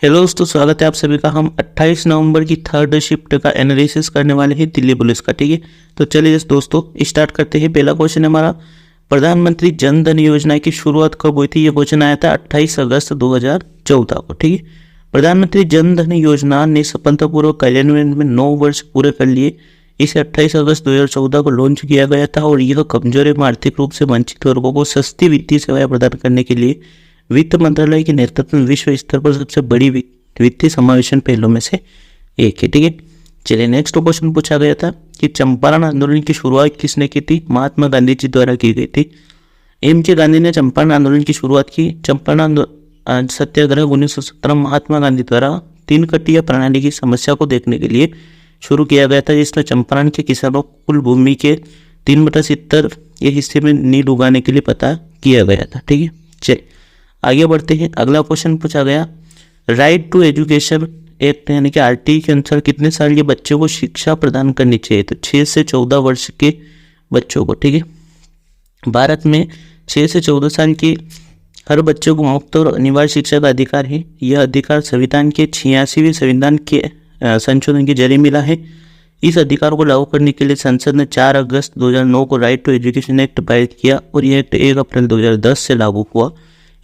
Hello दोस्तों, स्वागत है आप सभी का। हम 28 नवंबर की थर्ड शिफ्ट का एनालिसिस करने वाले हैं दिल्ली पुलिस का। ठीक है, तो चलिए दोस्तों स्टार्ट करते हैं। पहला क्वेश्चन है हमारा, प्रधानमंत्री जन धन योजना की शुरुआत कब हुई थी? ये क्वेश्चन आया था 28 अगस्त 2014 को। ठीक है, प्रधानमंत्री जन धन योजना ने सफलतापूर्वक कार्यान्वयन में 9 वर्ष पूरे कर लिए। इसे 28 अगस्त 2014 को लॉन्च किया गया था और यह कमजोर एवं आर्थिक रूप से वंचित वर्गों को सस्ती वित्तीय सेवाएं प्रदान करने के लिए वित्त मंत्रालय के नेतृत्व में विश्व स्तर पर सबसे बड़ी वित्तीय समावेशन पहलों में से एक है। ठीक है, चलिए नेक्स्ट क्वेश्चन पूछा गया था कि चंपारण आंदोलन की शुरुआत किसने की थी? महात्मा गांधी जी द्वारा की गई थी। एम के गांधी ने चंपारण आंदोलन की शुरुआत की। चंपारण सत्याग्रह 1917 महात्मा गांधी द्वारा 3 कटिया प्रणाली की समस्या को देखने के लिए शुरू किया गया था, जिसमें चंपारण के किसानों को कुल भूमि के 3/70 ये हिस्से में नील उगाने के लिए पता किया गया था। ठीक है, चलिए आगे बढ़ते हैं। अगला क्वेश्चन पूछा गया, राइट टू एजुकेशन एक्ट यानी कि आरटीई के अनुसार कितने साल के बच्चों को शिक्षा प्रदान करनी चाहिए? तो 6 से 14 वर्ष के बच्चों को। ठीक है, भारत में 6 से 14 साल के हर बच्चों को मुफ्त और अनिवार्य शिक्षा का अधिकार है। यह अधिकार संविधान के 86वें संविधान के संशोधन के जरिए मिला है। इस अधिकार को लागू करने के लिए संसद ने 4 अगस्त 2009 को राइट टू एजुकेशन एक्ट पारित किया और यह एक्ट 1 अप्रैल 2010 से लागू हुआ।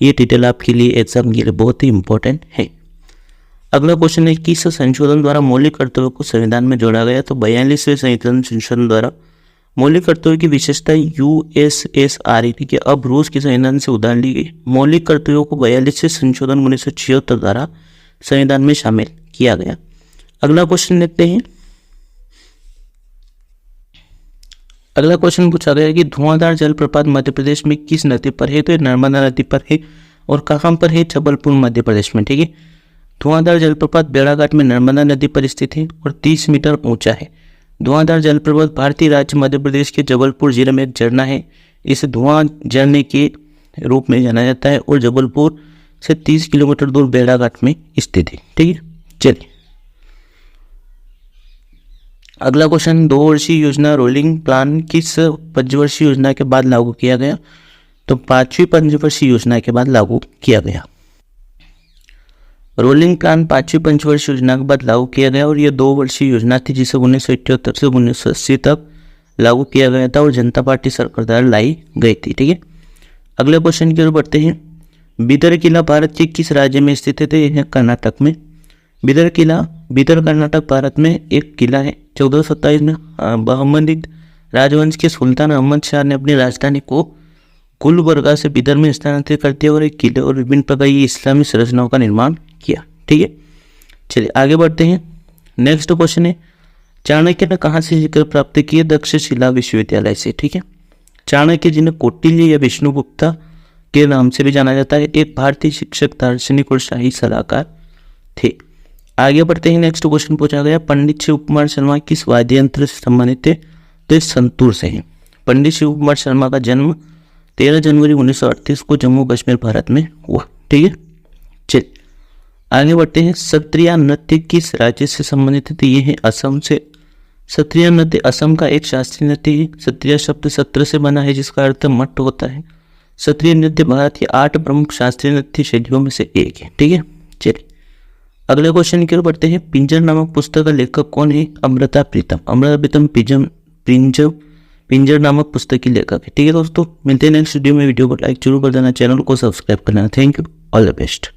ये डिटेल आपके लिए एग्जाम के लिए बहुत ही इंपॉर्टेंट है। अगला क्वेश्चन है, किस संशोधन द्वारा मौलिक कर्तव्यों को संविधान में जोड़ा गया? तो 42वें संशोधन द्वारा मौलिक कर्तव्यों की विशेषता यूएसएसआर के अब रूस के संविधान से उधार ली गई। मौलिक कर्तव्यों को 42वें संशोधन 1976 द्वारा संविधान में शामिल किया गया। अगला क्वेश्चन देखते हैं। अगला क्वेश्चन पूछा गया कि धुआंधार जलप्रपात मध्य प्रदेश में किस नदी पर है? तो ये नर्मदा नदी पर है। और कहाँ पर है? जबलपुर मध्य प्रदेश में। ठीक है, धुआंधार जलप्रपात बेड़ाघाट में नर्मदा नदी पर स्थित है और 30 मीटर ऊंचा है। धुआंधार जलप्रपात भारतीय राज्य मध्य प्रदेश के जबलपुर जिले में एक झरना है। इसे धुआं झरने के रूप में जाना जाता है और जबलपुर से 30 किलोमीटर दूर बेड़ाघाट में स्थित है। ठीक है, चलिए अगला क्वेश्चन, 2 वर्षीय योजना रोलिंग प्लान किस पंचवर्षीय योजना के बाद लागू किया गया? तो 5वीं पंचवर्षीय योजना के बाद लागू किया गया। रोलिंग प्लान 5वीं पंचवर्षीय योजना के बाद लागू किया गया और यह 2 वर्षीय योजना थी जिसे 1978 से 1980 तक लागू किया गया था और जनता पार्टी सरकार द्वारा लाई गई थी। ठीक है, अगले क्वेश्चन की ओर बढ़ते हैं। बीदर किला भारत के किस राज्य में स्थित है? तो यह कर्नाटक में। बीदर कर्नाटक भारत में एक किला है। 1427 में बहमनीद राजवंश के सुल्तान अहमद शाह ने अपनी राजधानी को गुलबर्गा से बीदर में स्थानांतरित कर दिया और एक किले और विभिन्न प्रकार की इस्लामी संरचनाओं का निर्माण किया। ठीक है, चलिए आगे बढ़ते हैं। नेक्स्ट क्वेश्चन है, चाणक्य ने कहाँ से शिक्षा प्राप्त की? तक्षशिला विश्वविद्यालय से। ठीक है, चाणक्य जिन्हें कौटिल्य या विष्णुगुप्ता के नाम से भी जाना जाता है, एक भारतीय शिक्षक, दार्शनिक और शाही सलाहकार थे। आगे बढ़ते हैं। नेक्स्ट क्वेश्चन पूछा गया, पंडित शिव कुमार शर्मा किस वाद्य यंत्र से संबंधित थे? तो इस संतूर से है। पंडित शिव कुमार शर्मा का जन्म 13 जनवरी 1938 को जम्मू कश्मीर भारत में हुआ। ठीक है, चलिए आगे बढ़ते हैं। सत्रिया नृत्य किस राज्य से संबंधित है? तो ये है असम से। सत्रिया नृत्य असम का एक शास्त्रीय नृत्य है। सत्रिया शब्द सत्र से बना है जिसका अर्थ मठ होता है। सत्रिय नृत्य भारत के 8 प्रमुख शास्त्रीय नृत्य शैलियों में से एक है। ठीक है, चलिए अगले क्वेश्चन की ओर बढ़ते हैं। पिंजर नामक पुस्तक का लेखक कौन है? अमृता प्रीतम। अमृता प्रीतम पिंजर नामक पुस्तक की लेखक है। ठीक है दोस्तों, मिलते हैं नेक्स्ट वीडियो में। वीडियो को लाइक जरूर कर देना, चैनल को सब्सक्राइब करना। Thank you, all the best.